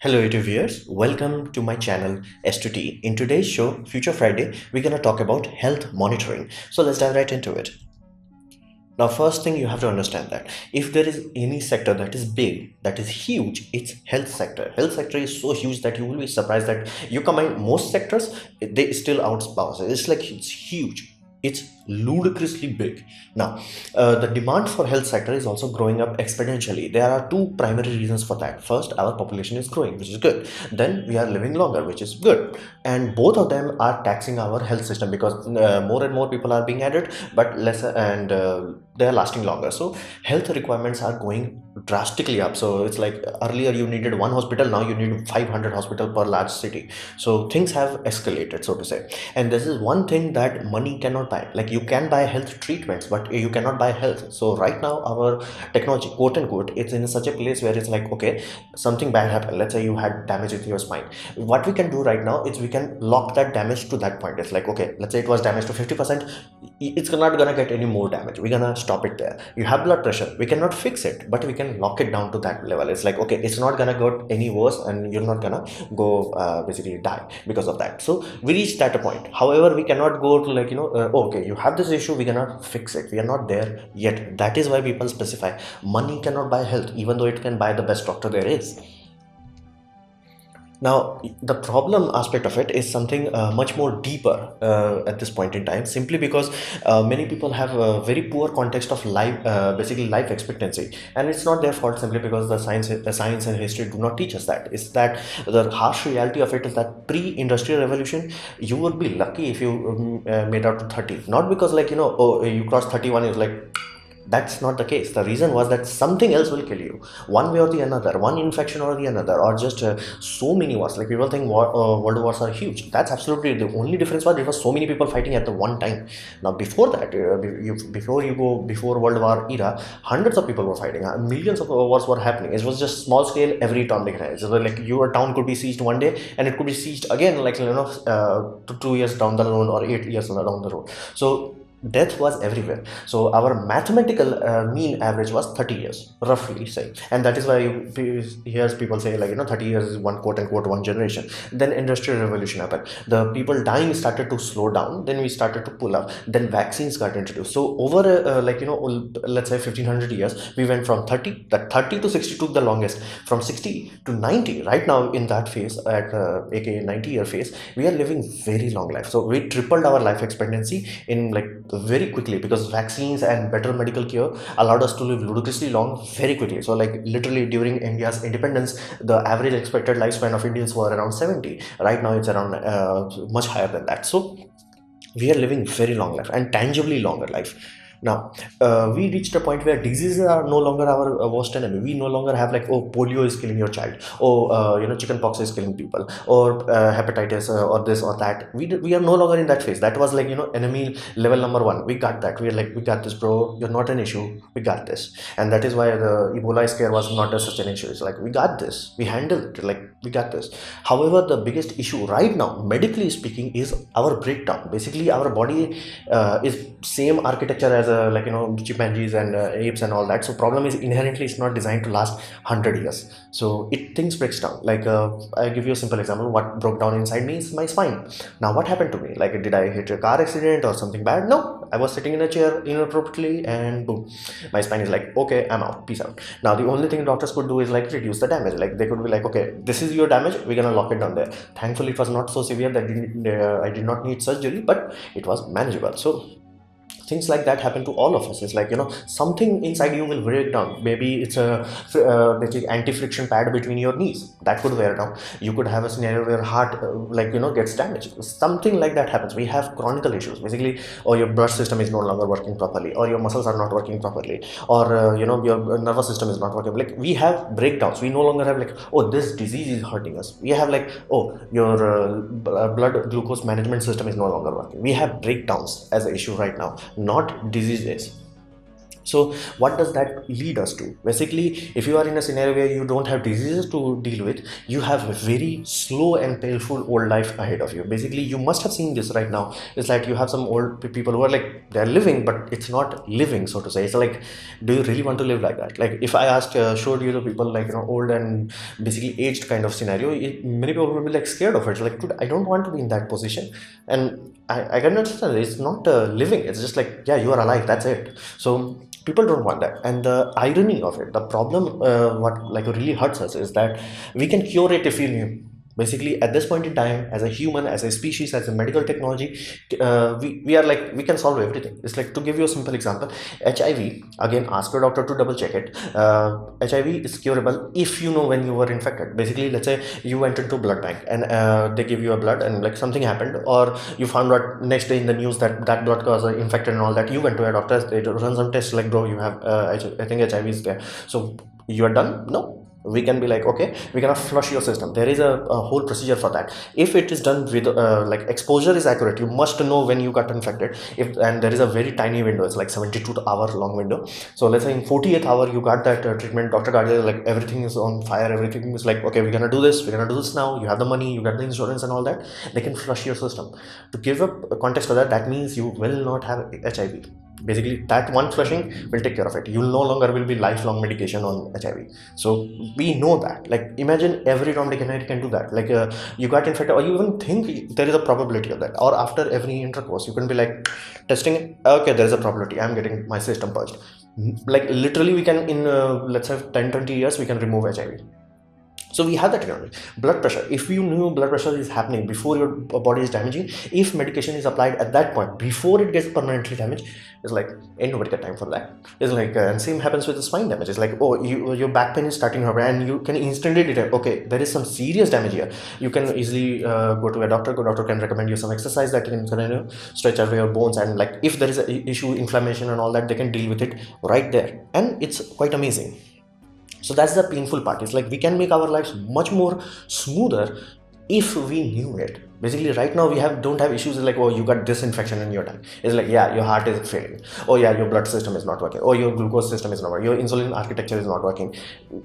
Hello YouTube viewers, welcome to my channel S2T. In today's show, Future Friday, we're gonna talk about health monitoring. So let's dive right into it. Now, first thing you have to understand that if there is any sector that is big, that is huge, it's health sector. Health sector is so huge that you will be surprised that you combine most sectors, they still outpass it. It's like it's huge. It's ludicrously big. Now, the demand for health sector is also growing up exponentially. There are two primary reasons for that. First, our population is growing, which is good. Then we are living longer, which is good. And both of them are taxing our health system because more and more people are being added, but lesser and they are lasting longer. So health requirements are going drastically up. So it's like earlier you needed one hospital, now you need 500 hospital per large city. So things have escalated, so to say. And this is one thing that money cannot buy. Like you can buy health treatments, but you cannot buy health. So right now our technology, quote unquote, it's in such a place where it's like, okay, something bad happened. Let's say you had damage with your spine. What we can do right now is we can lock that damage to that point. It's like, okay, let's say it was damaged to 50%. It's not gonna get any more damage. We're gonna stop it there. You have blood pressure, we cannot fix it, but we can lock it down to that level. It's like, okay, it's not gonna get any worse and you're not gonna go basically die because of that. So we reached that point. However, we cannot go to like, okay, you have this issue, we're gonna fix it. We are not there yet. That is why people specify money cannot buy health, even though it can buy the best doctor there is. Now, the problem aspect of it is something much more deeper at this point in time, simply because many people have a very poor context of life, basically life expectancy, and it's not their fault simply because the science and history do not teach us that. It's that the harsh reality of it is that pre-industrial revolution, you would be lucky if you made out to 30, not because like oh you crossed 31, it's like that's not the case. The reason was that something else will kill you, one way or the another, one infection or the another, or just so many wars. Like people think world wars are huge. That's absolutely the only difference was there was so many people fighting at the one time. Now before that, before you go before World War era, hundreds of people were fighting. Millions of wars were happening. It was just small scale every town. Like your town could be sieged one day and it could be sieged again, like 2 years down the road or 8 years down the road. So death was everywhere. So our mathematical mean average was 30 years, roughly say. And that is why you hear people say like 30 years is one, quote unquote, one generation. Then industrial revolution happened, the people dying started to slow down, then we started to pull up, then vaccines got introduced. So over let's say 1500 years, we went from 30, that 30 to 60 took the longest, from 60 to 90. Right now in that phase, at aka 90-year phase, we are living very long life. So we tripled our life expectancy in like very quickly, because vaccines and better medical care allowed us to live ludicrously long very quickly. So like literally during India's independence, the average expected lifespan of Indians were around 70. Right now it's around much higher than that. So we are living very long life and tangibly longer life. Now, we reached a point where diseases are no longer our worst enemy. We no longer have like, oh, polio is killing your child, or chickenpox is killing people, or hepatitis, or this or that. We are no longer in that phase. That was like enemy level number one. We got that. We are like, we got this, bro. You're not an issue. We got this, and that is why the Ebola scare was not such an issue. It's like we got this. We handled it. Like we got this. However, the biggest issue right now, medically speaking, is our breakdown. Basically, our body is same architecture as chimpanzees and apes and all that. So problem is inherently it's not designed to last 100 years. So things breaks down. Like I give you a simple example. What broke down inside me is my spine. Now what happened to me? Like did I hit a car accident or something bad? No, I was sitting in a chair inappropriately and boom, my spine is like, okay, I'm out, peace out. Now the only thing doctors could do is like reduce the damage. Like they could be like, okay, this is your damage, we're gonna lock it down there. Thankfully it was not so severe that I did not need surgery, but it was manageable. So things like that happen to all of us. It's like something inside you will break down. Maybe it's a anti-friction pad between your knees that could wear down. You could have a scenario where heart gets damaged. Something like that happens. We have chronic issues basically, or your blood system is no longer working properly, or your muscles are not working properly, or your nervous system is not working. Like we have breakdowns. We no longer have like, oh, this disease is hurting us. We have like, oh, your blood glucose management system is no longer working. We have breakdowns as an issue right now, not diseases. So what does that lead us to? Basically, if you are in a scenario where you don't have diseases to deal with, you have a very slow and painful old life ahead of you. Basically, you must have seen this right now. It's like you have some old people who are like, they're living, but it's not living, so to say. It's like, do you really want to live like that? Like if I showed you the people like, old and basically aged kind of scenario, many people will be like scared of it. It's like, dude, I don't want to be in that position. And I can understand it's not living. It's just like, yeah, you are alive. That's it. So people don't want that. And the irony of it, the problem, what like really hurts us is that we can cure it if we knew. Basically, at this point in time, as a human, as a species, as a medical technology, we are like, we can solve everything. It's like, to give you a simple example, HIV, again, ask your doctor to double check it. HIV is curable if you know when you were infected. Basically, let's say you went into blood bank and they give you a blood and like something happened, or you found out next day in the news that that blood was infected and all that. You went to a doctor, they run some tests like, bro, you have I think HIV is there. So you are done? No. We can be like, okay, we're gonna flush your system. There is a whole procedure for that. If it is done with like exposure is accurate, you must know when you got infected. And there is a very tiny window, it's like 72-hour long window. So let's say in 48th hour you got that treatment, doctor got it, like everything is on fire, everything is like, okay, we're gonna do this now, you have the money, you got the insurance and all that, they can flush your system. To give a context for that, that means you will not have HIV. Basically, that one flushing will take care of it. You no longer will be lifelong medication on HIV. So we know that. Like imagine every Tom, Dick and Harry can do that. Like you got infected, or you even think there is a probability of that. Or after every intercourse, you can be like testing. Okay, there is a probability. I'm getting my system purged. Like literally, we can in let's say 10-20 years we can remove HIV. So we have that technology. Blood pressure. If you knew blood pressure is happening before your body is damaging, if medication is applied at that point before it gets permanently damaged, it's like ain't nobody got time for that. It's like and same happens with the spine damage. It's like, oh, your back pain is starting to happen, and you can instantly detect, okay, there is some serious damage here. You can easily go to a doctor. The doctor can recommend you some exercise that can stretch away your bones, and like if there is an issue, inflammation and all that, they can deal with it right there, and it's quite amazing. So that's the painful part. It's like we can make our lives much more smoother if we knew it. Basically, right now we don't have issues like, oh, you got this infection in your tongue. It's like, yeah, your heart is failing. Oh yeah, your blood system is not working. Oh, your glucose system is not working. Your insulin architecture is not working.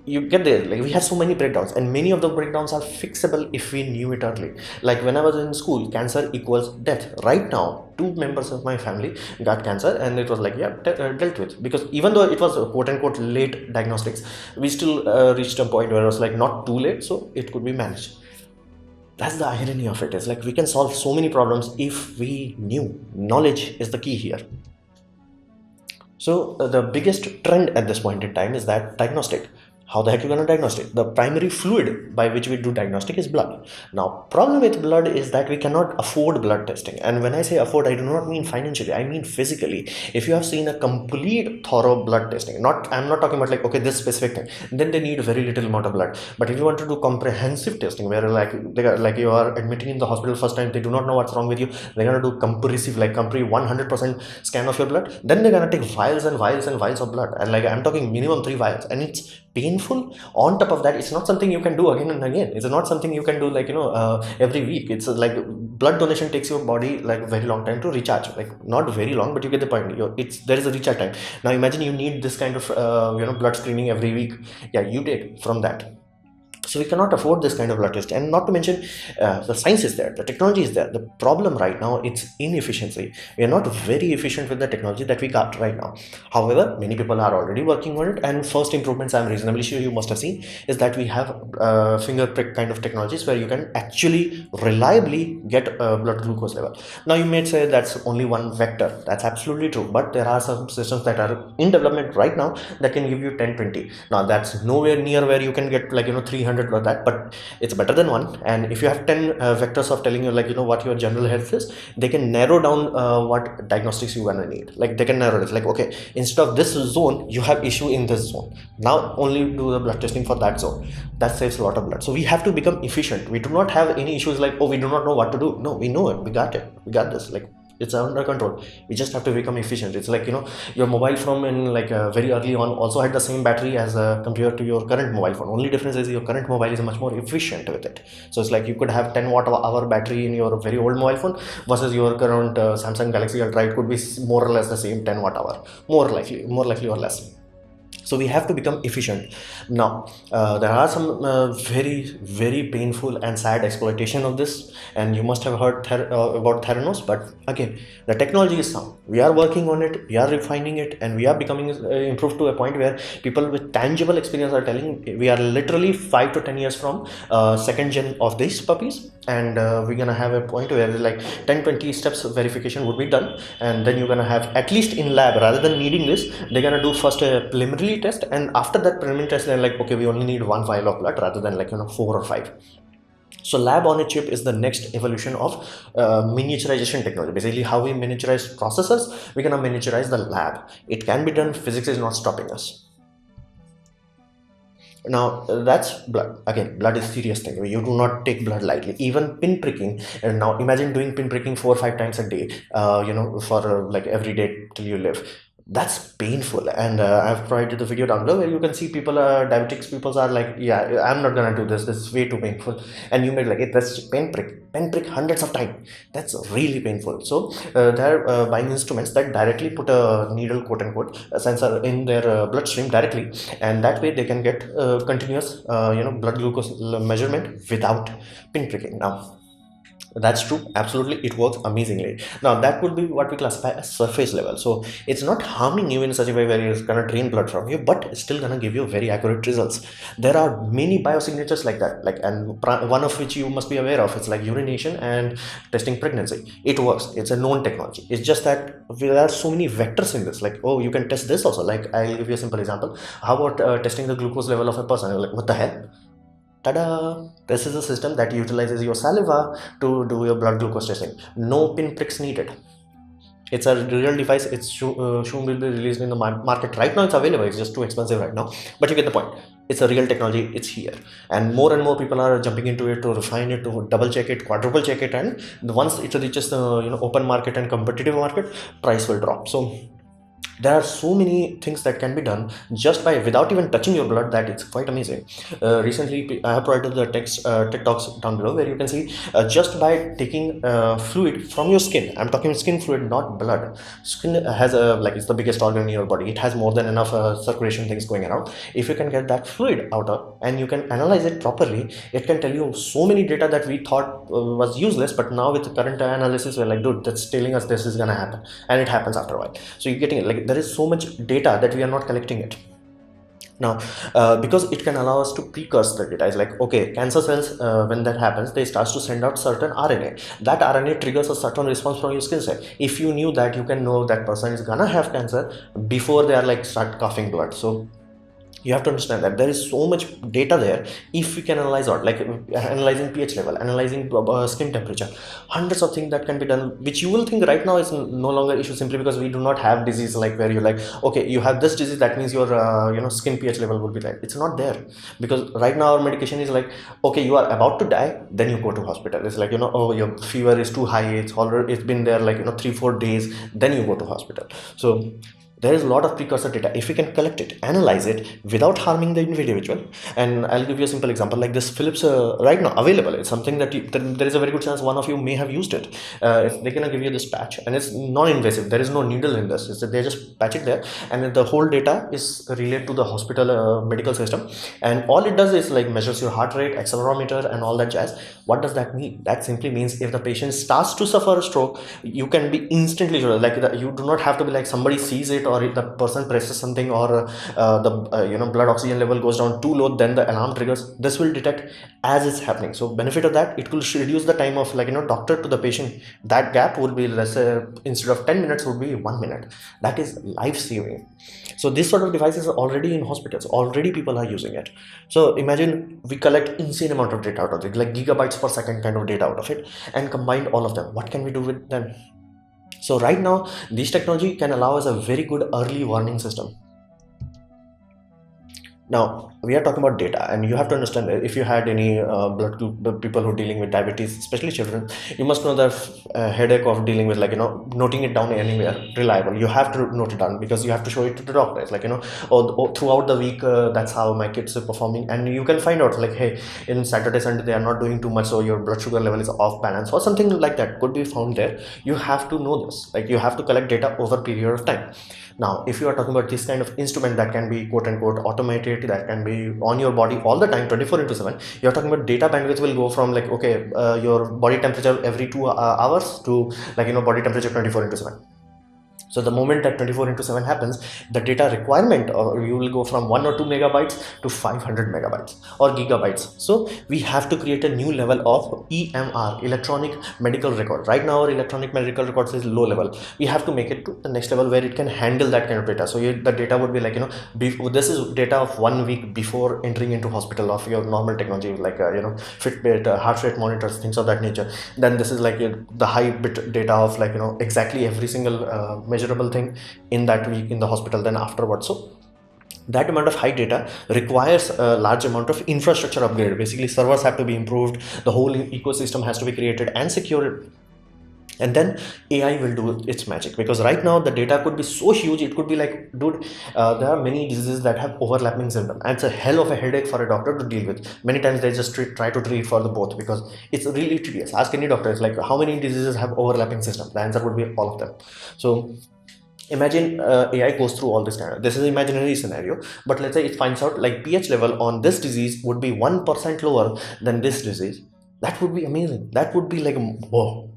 You get there. Like we have so many breakdowns, and many of the breakdowns are fixable if we knew it early. Like when I was in school, cancer equals death. Right now, 2 members of my family got cancer, and it was like, yeah, dealt with. Because even though it was quote unquote late diagnostics, we still reached a point where it was like not too late, so it could be managed. That's the irony of it. It's like we can solve so many problems if we knew. Knowledge is the key here. So the biggest trend at this point in time is that diagnostic. How the heck are you going to diagnose it? The primary fluid by which we do diagnostic is blood. Now, problem with blood is that we cannot afford blood testing. And when I say afford, I do not mean financially. I mean physically. If you have seen a complete thorough blood testing, I'm not talking about like, okay, this specific thing, then they need a very little amount of blood. But if you want to do comprehensive testing, where like you are admitting in the hospital first time, they do not know what's wrong with you, they're going to do comprehensive, like complete 100% scan of your blood. Then they're going to take vials and vials and vials of blood. And like I'm talking minimum 3 vials, and it's painful. On top of that, it's not something you can do again and again. It's not something you can do like every week. It's like blood donation takes your body like very long time to recharge, like not very long, but you get the point. There is a recharge time. Now imagine you need this kind of blood screening every week. Yeah, you take from that. So we cannot afford this kind of blood test. And not to mention the science is there, the technology is there. The problem right now, it's inefficiency. We are not very efficient with the technology that we got right now. However, many people are already working on it, and first improvements I'm reasonably sure you must have seen is that we have finger prick kind of technologies where you can actually reliably get blood glucose level. Now you may say that's only one vector. That's absolutely true, but there are some systems that are in development right now that can give you 10-20. Now that's nowhere near where you can get like 300 or that, but it's better than one. And if you have 10 vectors of telling you like what your general health is, they can narrow down what diagnostics you're gonna need. Like they can narrow it, like, okay, instead of this zone you have issue in this zone, now only do the blood testing for that zone. That saves a lot of blood. So we have to become efficient. We do not have any issues like, oh, we do not know what to do. No, we know it, we got this. Like it's under control. We just have to become efficient. It's like, your mobile phone in like very early on also had the same battery as compared to your current mobile phone. Only difference is your current mobile is much more efficient with it. So it's like you could have 10 watt hour battery in your very old mobile phone versus your current Samsung Galaxy Ultra. It could be more or less the same 10 watt hour, more likely or less. So we have to become efficient. Now there are some very painful and sad exploitation of this, and you must have heard about Theranos. But again, the technology is sound. We are working on it, we are refining it, and we are becoming improved to a point where people with tangible experience are telling we are literally 5 to 10 years from second gen of these puppies. And we're gonna have a point where like 10-20 steps of verification would be done, and then you're gonna have, at least in lab, rather than needing this, they're gonna do first a preliminary test, and after that preliminary test they're like, okay, we only need 1 vial of blood rather than like 4 or 5. So lab on a chip is the next evolution of miniaturization technology. Basically, how we miniaturize processors, we're gonna miniaturize the lab. It can be done, physics is not stopping us. Now that's blood. Again, blood is serious thing. You do not take blood lightly. Even pin pricking. And now imagine doing pin pricking 4 or 5 times a day, for like every day till you live. That's painful. And I've provided the video down below where you can see people, diabetics people are like, yeah, I'm not gonna do this is way too painful. And you may like, hey, that's pen prick hundreds of times. That's really painful. So they're buying instruments that directly put a needle, quote unquote, a sensor in their bloodstream directly, and that way they can get continuous blood glucose measurement without pin pricking. Now that's true, absolutely, it works amazingly. Now that would be what we classify as surface level. So it's not harming you in such a way where it's gonna drain blood from you, but it's still gonna give you very accurate results. There are many biosignatures like that, and one of which you must be aware of. It's like urination and testing pregnancy. It works, it's a known technology. It's just that there are so many vectors in this. Like, oh, you can test this also. Like, I'll give you a simple example. How about testing the glucose level of a person? You're like, what the hell? Tada! This is a system that utilizes your saliva to do your blood glucose testing. No pin pricks needed. It's a real device. It's soon will be released in the market. Right now it's available. It's just too expensive right now. But you get the point. It's a real technology. It's here. And more people are jumping into it to refine it, to double check it, quadruple check it. And once it reaches the open market and competitive market, price will drop. So there are so many things that can be done just by without even touching your blood, that it's quite amazing. Recently I have provided the TED talks down below where you can see just by taking fluid from your skin. I'm talking skin fluid, not blood. Skin has it's the biggest organ in your body. It has more than enough circulation things going around. If you can get that fluid out of and you can analyze it properly, it can tell you so many data that we thought was useless, but now with the current analysis we're like, dude, that's telling us this is gonna happen, and it happens after a while. So you're getting it. Like, there is so much data that we are not collecting it now, because it can allow us to precurse the data. It's like, okay, cancer cells, when that happens, they start to send out certain RNA. That RNA triggers a certain response from your skin cell. If you knew that, you can know that person is gonna have cancer before they are like start coughing blood. So you have to understand that there is so much data there. If we can analyze out, like analyzing pH level, analyzing skin temperature, hundreds of things that can be done, which you will think right now is no longer issue, simply because we do not have disease like where you're like, okay, you have this disease, that means your skin pH level will be right. It's not there, because right now our medication is like, okay, you are about to die, then you go to hospital. It's like, oh, your fever is too high, it's been there like 3-4 days, then you go to hospital. So there is a lot of precursor data. If we can collect it, analyze it without harming the individual. And I'll give you a simple example like this Philips right now available. It's something that there is a very good chance one of you may have used it. If they're gonna give you this patch, and it's non-invasive, there is no needle in this. It's that they just patch it there, and the whole data is relayed to the hospital medical system, and all it does is like measures your heart rate, accelerometer, and all that jazz. What does that mean? That simply means if the patient starts to suffer a stroke, you can be instantly sure. Like you do not have to be like somebody sees it, or if the person presses something, or the blood oxygen level goes down too low, then the alarm triggers. This will detect as it's happening. So benefit of that, it will reduce the time of doctor to the patient. That gap will be less. Instead of 10 minutes would be 1 minute. That is life saving. So this sort of devices are already in hospitals. Already people are using it. So imagine we collect insane amount of data out of it, like gigabytes per second kind of data out of it, and combine all of them. What can we do with them? So right now, this technology can allow us a very good early warning system. Now, we are talking about data, and you have to understand that if you had any people who are dealing with diabetes, especially children, you must know the headache of dealing with, like, noting it down anywhere reliable. You have to note it down because you have to show it to the doctor. It's like, throughout the week, that's how my kids are performing, and you can find out, like, hey, in Saturday, Sunday, they are not doing too much, so your blood sugar level is off balance, or something like that could be found there. You have to know this, like, you have to collect data over a period of time. Now, if you are talking about this kind of instrument that can be quote unquote automated, that can be on your body all the time, 24/7, you're talking about data bandwidth will go from, like, okay, your body temperature every 2 hours to, like, body temperature 24/7. So the moment that 24/7 happens, the data requirement, or you will go from 1 or 2 megabytes to 500 megabytes or gigabytes. So we have to create a new level of EMR, electronic medical record. Right now, our electronic medical records is low level. We have to make it to the next level where it can handle that kind of data. So the data would be like, this is data of 1 week before entering into hospital of your normal technology, like, Fitbit, heart rate monitors, things of that nature. Then this is like the high bit data of, like, exactly every single measurable thing in that week in the hospital, then afterwards. So that amount of high data requires a large amount of infrastructure upgrade. Basically, servers have to be improved, the whole ecosystem has to be created and secured, and then AI will do its magic. Because right now the data could be so huge, it could be like, dude, there are many diseases that have overlapping symptoms, and it's a hell of a headache for a doctor to deal with. Many times they just try to treat for the both because it's really tedious. Ask any doctor, it's like, how many diseases have overlapping systems? The answer would be all of them. So imagine AI goes through all this kind of, this is an imaginary scenario, but let's say it finds out, like, pH level on this disease would be 1% lower than this disease. That would be amazing. That would be like, whoa.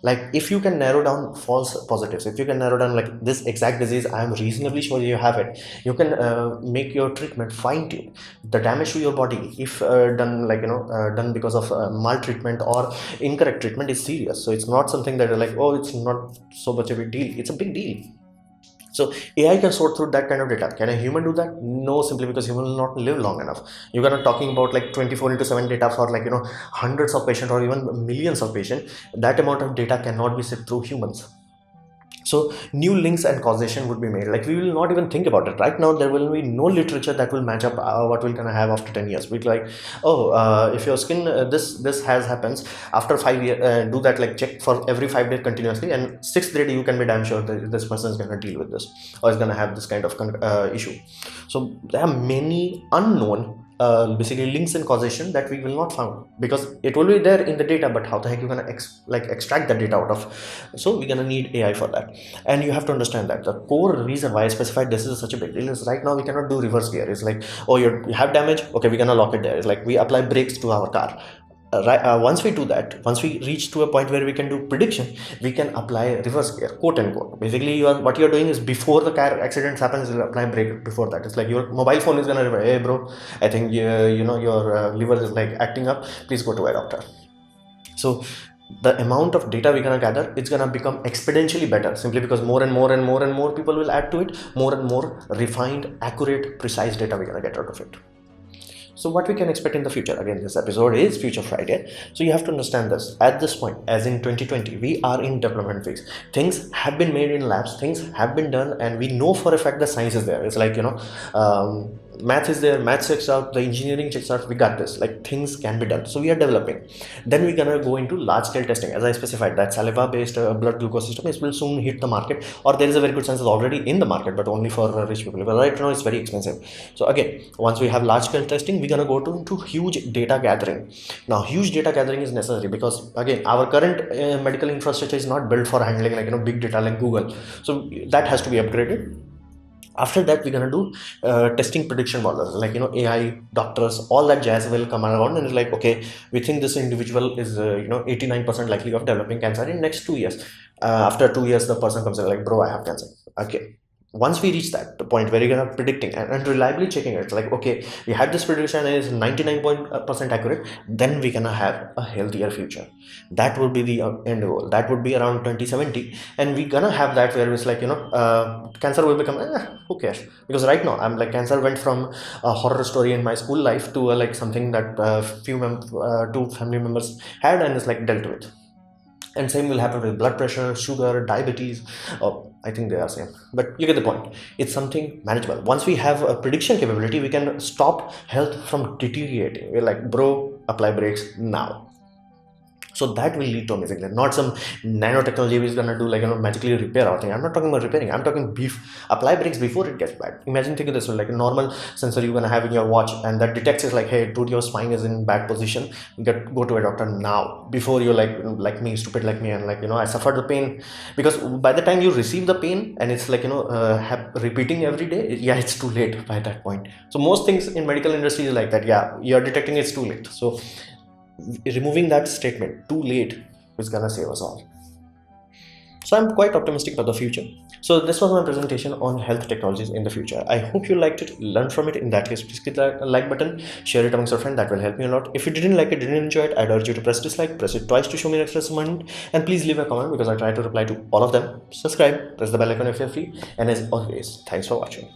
Like, if you can narrow down false positives, if you can narrow down, like, this exact disease, I am reasonably sure you have it, you can make your treatment fine tuned. The damage to your body, if done, like, done because of maltreatment or incorrect treatment, is serious. So it's not something that, like, oh, it's not so much of a deal. It's a big deal. So AI can sort through that kind of data. Can a human do that? No, simply because human will not live long enough. You're gonna talking about, like, 24/7 data for, like, hundreds of patients or even millions of patients. That amount of data cannot be sipped through humans. So new links and causation would be made. Like, we will not even think about it. Right now, there will be no literature that will match up what we're gonna have after 10 years. We're like, oh, if your skin, this has happens after 5 years, do that, like, check for every 5 days continuously, and 6th day you can be damn sure that this person is gonna deal with this or is gonna have this kind of issue. So there are many unknown basically links and causation that we will not found, because it will be there in the data, but how the heck you're gonna extract that data out of? So we're gonna need AI for that. And you have to understand that the core reason why I specified this is such a big deal is, right now we cannot do reverse gear. It's like, oh, you have damage, okay, we're gonna lock it there. It's like we apply brakes to our car. Once we do that, once we reach to a point where we can do prediction, we can apply reverse gear, quote unquote. Basically, what you're doing is, before the car accident happens, you apply brake before that. It's like your mobile phone is gonna remember, hey bro, I think your liver is, like, acting up, please go to a doctor. So the amount of data we're gonna gather, it's gonna become exponentially better, simply because more and more and more and more people will add to it. More and more refined, accurate, precise data we're gonna get out of it. So what we can expect in the future? Again, this episode is Future Friday. So you have to understand this. At this point, as in 2020, we are in development phase. Things have been made in labs, things have been done, and we know for a fact the science is there. It's like, math is there, math checks out, the engineering checks out, we got this. Like, things can be done. So we are developing. Then we're gonna go into large scale testing. As I specified, that saliva based blood glucose system will soon hit the market, or there is a very good chance it's already in the market, but only for rich people. But right now it's very expensive. So again, once we have large scale testing, we're gonna go into huge data gathering. Now, huge data gathering is necessary because, again, our current medical infrastructure is not built for handling, like, big data like Google. So that has to be upgraded. After that, we're gonna do testing prediction models, like, AI, doctors, all that jazz will come around, and it's like, okay, we think this individual is 89% likely of developing cancer in next 2 years. After 2 years, the person comes in, like, bro, I have cancer. Okay, once we reach that, the point where you're gonna predicting and reliably checking it, it's like, okay, we had this prediction and it's 99% accurate, then we're gonna have a healthier future. That would be the end goal. That would be around 2070, and we're gonna have that where it's like, cancer will become, who cares? Because right now, I'm like, cancer went from a horror story in my school life to like something that two family members had, and it's like dealt with. And same will happen with blood pressure, sugar, diabetes, I think they are same, but you get the point. It's something manageable. Once we have a prediction capability, we can stop health from deteriorating. We're like, bro, apply brakes now. So that will lead to amazing thing. Not some nanotechnology which is gonna do like magically repair our thing. I'm not talking about repairing. I'm talking apply brakes before it gets bad. Imagine thinking this way, like a normal sensor you're gonna have in your watch, and that detects is like, hey, dude, your spine is in bad position. Go to a doctor now before you're like me, stupid like me, and I suffered the pain, because by the time you receive the pain and it's like repeating every day, yeah, it's too late by that point. So most things in medical industry is like that. Yeah, you're detecting it's too late. So removing that statement too late is gonna save us all. So I'm quite optimistic about the future. So this was my presentation on health technologies in the future. I hope you liked it, learned from it. In that case, please click the like button, share it amongst your friends. That will help me a lot. If you didn't like it, didn't enjoy it, I'd urge you to press dislike, press it twice to show me an extra disappointment, and please leave a comment because I try to reply to all of them. Subscribe, press the bell icon if you're free, and as always, thanks for watching.